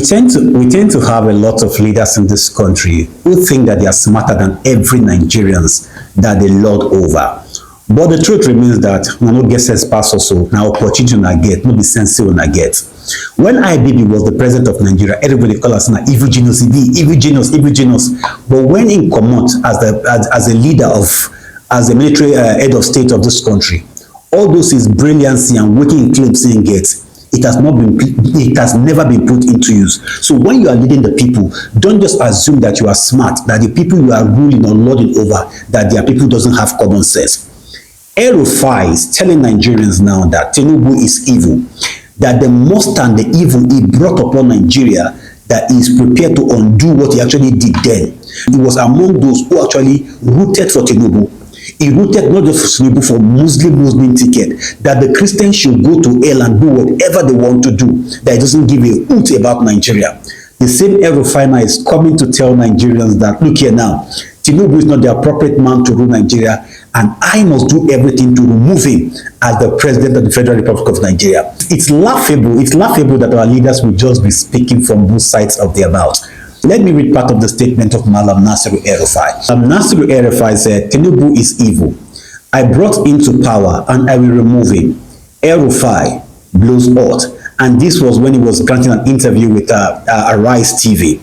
We tend to have a lot of leaders in this country who think that they are smarter than every Nigerians that they lord over. But the truth remains that we no get sense pass also. Now opportunity una get, no be sense una get. When IBB was the president of Nigeria, everybody call us na evil genius, evil genius, evil genius. But when he come out as a leader of, as a military head of state of this country, all those his brilliancy and working claims he gets, it has never been put into use. So when you are leading the people, don't just assume that you are smart, that the people you are ruling or lording over, that their people doesn't have common sense. El Rufai is telling Nigerians now that Tinubu is evil, that the most and the evil he brought upon Nigeria, that he is prepared to undo what he actually did then. He was among those who actually rooted for Tinubu. He rooted not just for Tinubu, for Muslim ticket, that the Christians should go to hell and do whatever they want to do, that he doesn't give a hoot about Nigeria. The same El Rufai is coming to tell Nigerians that, look here now, Tinubu is not the appropriate man to rule Nigeria, and I must do everything to remove him as the president of the Federal Republic of Nigeria. It's laughable that our leaders will just be speaking from both sides of their mouth. Let me read part of the statement of Malam Nasir El Rufai. Nasir El Rufai said, Tinubu is evil. I brought him to power and I will remove him. El Rufai blows hot. And this was when he was granting an interview with Arise TV.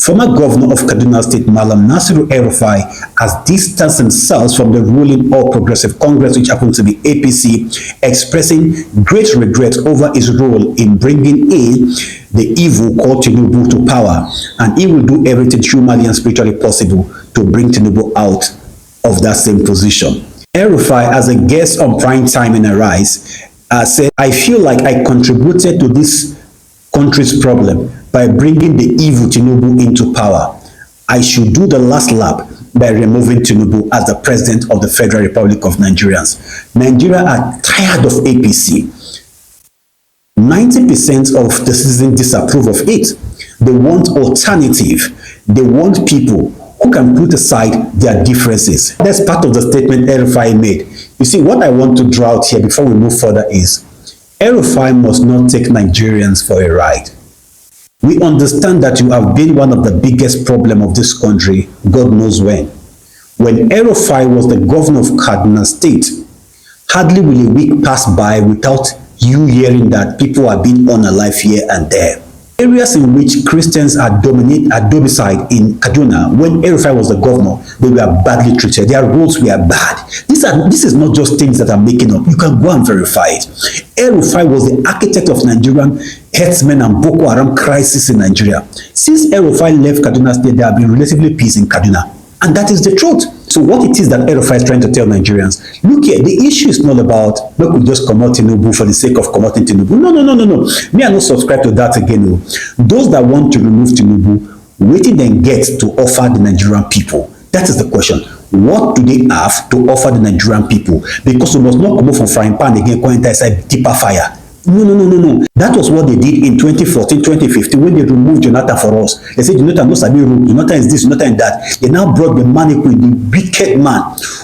Former governor of Kaduna State, Malam Nasir El Rufai, has distanced himself from the ruling All Progressive Congress, which happened to be APC, expressing great regret over his role in bringing in the evil called Tinubu to power, and he will do everything humanly and spiritually possible to bring Tinubu out of that same position. El Rufai, as a guest on Prime Time in Arise, said, I feel like I contributed to this country's problem by bringing the evil Tinubu into power. I should do the last lap by removing Tinubu as the president of the Federal Republic of Nigerians. Nigeria are tired of APC. 90% of the citizens disapprove of it. They want alternative. They want people who can put aside their differences. That's part of the statement El Rufai made. You see, what I want to draw out here before we move further is, El Rufai must not take Nigerians for a ride. We understand that you have been one of the biggest problems of this country, God knows when. When El Rufai was the governor of Kaduna State, hardly will a week pass by without you hearing that people are being unalive here and there. Areas in which Christians are domiciled in Kaduna, when El Rufai was the governor, they were badly treated. Their roads were bad. This is not just things that I'm making up. You can go and verify it. El Rufai was the architect of Nigerian herdsmen and Boko Haram crisis in Nigeria. Since El Rufai left Kaduna State, there have been relatively peace in Kaduna. And that is the truth. So what it is that El Rufai is trying to tell Nigerians, look here, the issue is not about, we could just come out Tinubu for the sake of combating Tinubu. No. Me, I don't subscribe to that again. No. Those that want to remove Tinubu, waiting then get to offer the Nigerian people. That is the question. What do they have to offer the Nigerian people? Because we must not come out from frying pan again, going inside deeper fire. No. That was what they did in 2014, 2015 when they removed Jonathan for us. They said, Jonathan no sabi rule, Jonathan is this, Jonathan is that. They now brought the mannequin, the wicked man,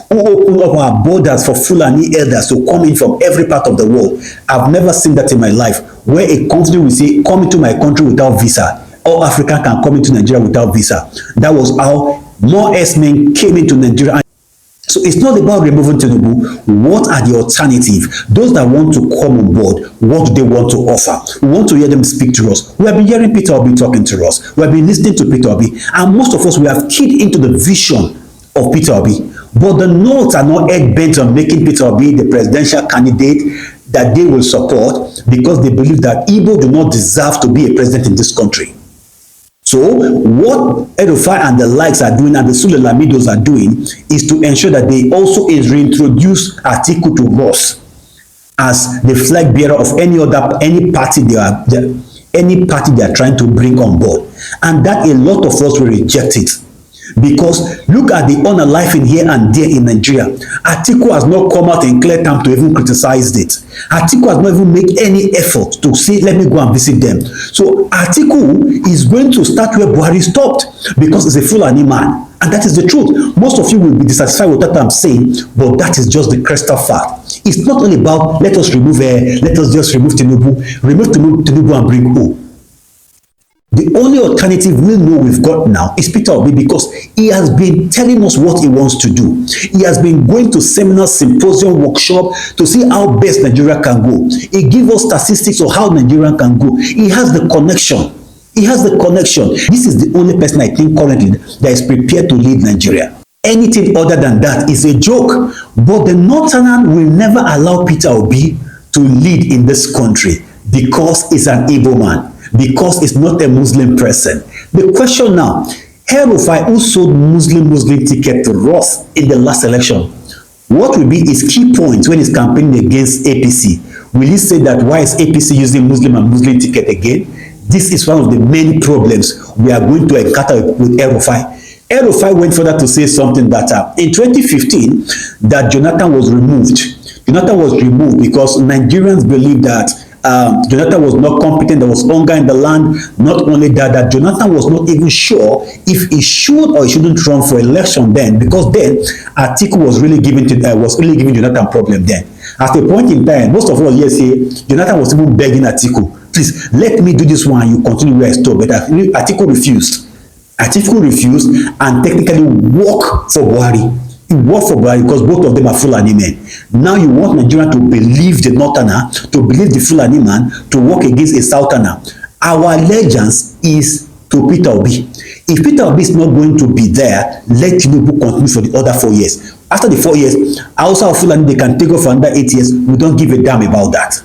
who opened up our borders for Fulani elders to come in from every part of the world. I've never seen that in my life, where a country will say, come into my country without visa. All African can come into Nigeria without visa. That was how more S-men came into Nigeria. So it's not about removing Tinubu. What are the alternatives? Those that want to come on board, what do they want to offer? We want to hear them speak to us. We have been hearing Peter Obi talking to us. We have been listening to Peter Obi. And most of us, we have keyed into the vision of Peter Obi. But the notes are not head bent on making Peter Obi the presidential candidate that they will support, because they believe that Igbo do not deserve to be a president in this country. So what El Rufai and the likes are doing, and the Sule Lamidos are doing, is to ensure that they also reintroduce Atiku to us as the flag bearer of any party they are trying to bring on board. And that a lot of us will reject it. Because look at the unalive in here and there in Nigeria. Atiku has not come out in clear time to even criticize it. Atiku has not even made any effort to say, let me go and visit them. So Atiku is going to start where Buhari stopped, because he's a Fulani man. And that is the truth. Most of you will be dissatisfied with what I'm saying, but that is just the crystal fact. It's not only about let us just remove Tinubu and bring who? The only alternative we know we've got now is Peter Obi, because he has been telling us what he wants to do. He has been going to seminars, symposium, workshop to see how best Nigeria can go. He gives us statistics of how Nigeria can go. He has the connection. He has the connection. This is the only person I think currently that is prepared to lead Nigeria. Anything other than that is a joke. But the Northerners will never allow Peter Obi to lead in this country because he's an Igbo man, because he's not a Muslim person. The question now, El Rufai, who sold Muslim ticket to Ross in the last election, what will be his key points when he's campaigning against APC? Will he say that why is APC using Muslim and Muslim ticket again? This is one of the many problems we are going to encounter with El Rufai. El Rufai went further to say something that in 2015 that Jonathan was removed. Jonathan was removed because Nigerians believe that Jonathan was not competent, there was hunger in the land. Not only that, that Jonathan was not even sure if he should or he shouldn't run for election then, because then Atiku was really giving Jonathan problem then. At a point in time, most of us here say Jonathan was even begging Atiku, please let me do this one, you continue where I stop. But Atiku refused. Atiku refused and technically worked for Buhari. He worked for Buhari because both of them are Fulani men. Now you want Nigeria to believe the Northerner, to believe the Fulani man, to work against a Southerner. Our allegiance is to Peter Obi. If Peter Obi is not going to be there, let Tinubu continue for the other 4 years. After the 4 years, Hausa or Fulani, they can take off for another 8 years. We don't give a damn about that.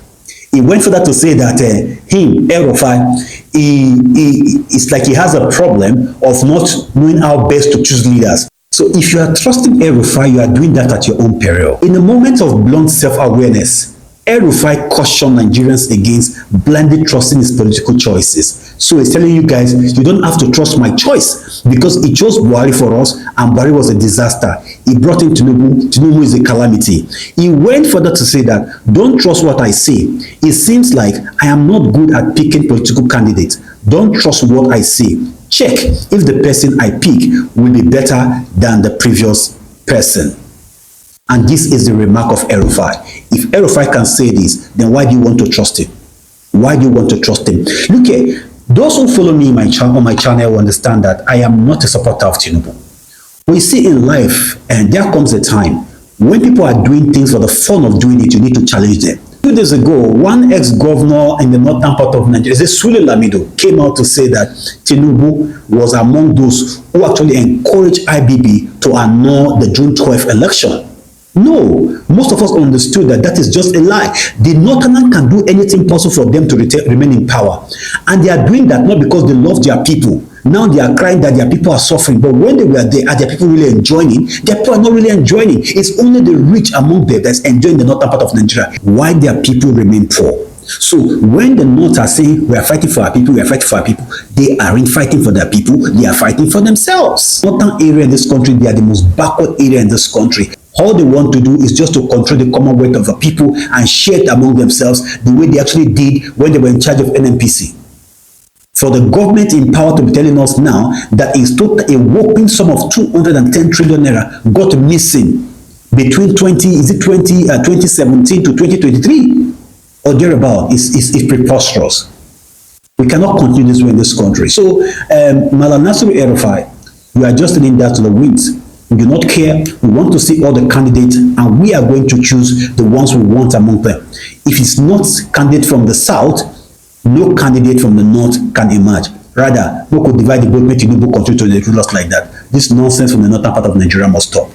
He went further to say that him, El Rufai, it's like he has a problem of not knowing how best to choose leaders. So if you are trusting El Rufai, you are doing that at your own peril. In a moment of blunt self-awareness, El Rufai cautioned Nigerians against blindly trusting his political choices. So he's telling you guys, you don't have to trust my choice because he chose Buhari for us and Buhari was a disaster. He brought in Tinubu. Tinubu is a calamity. He went further to say that, don't trust what I say. It seems like I am not good at picking political candidates. Don't trust what I say. Check if the person I pick will be better than the previous person. And this is the remark of El Rufai. If El Rufai can say this, then why do you want to trust him? Why do you want to trust him? Look here, those who follow me on my channel will understand that I am not a supporter of Tinubu. We see in life, and there comes a time when people are doing things for the fun of doing it, you need to challenge them. 2 days ago, one ex-governor in the northern part of Nigeria, Sule Lamido, came out to say that Tinubu was among those who actually encouraged IBB to annul the June 12th election. No, most of us understood that that is just a lie. The Northerners can do anything possible for them to remain in power. And they are doing that not because they love their people. Now they are crying that their people are suffering. But when they were there, are their people really enjoying it? Their people are not really enjoying it. It's only the rich among them that's enjoying the northern part of Nigeria. Why their people remain poor? So when the North are saying we are fighting for our people, we are fighting for our people, they aren't fighting for their people, they are fighting for themselves. Northern area in this country, they are the most backward area in this country. All they want to do is just to control the commonwealth of the people and share it among themselves the way they actually did when they were in charge of NNPC. For the government in power to be telling us now that a whopping sum of 210 trillion naira got missing between 2017 to 2023 or thereabout is preposterous. We cannot continue this way in this country. So, Nasir El Rufai, we are just leaving that to the winds. We do not care. We want to see all the candidates and we are going to choose the ones we want among them. If it's not candidate from the south, no candidate from the north can emerge. Rather, we could divide the vote, make Tinubu continue to rule us like that. This nonsense from the northern part of Nigeria must stop.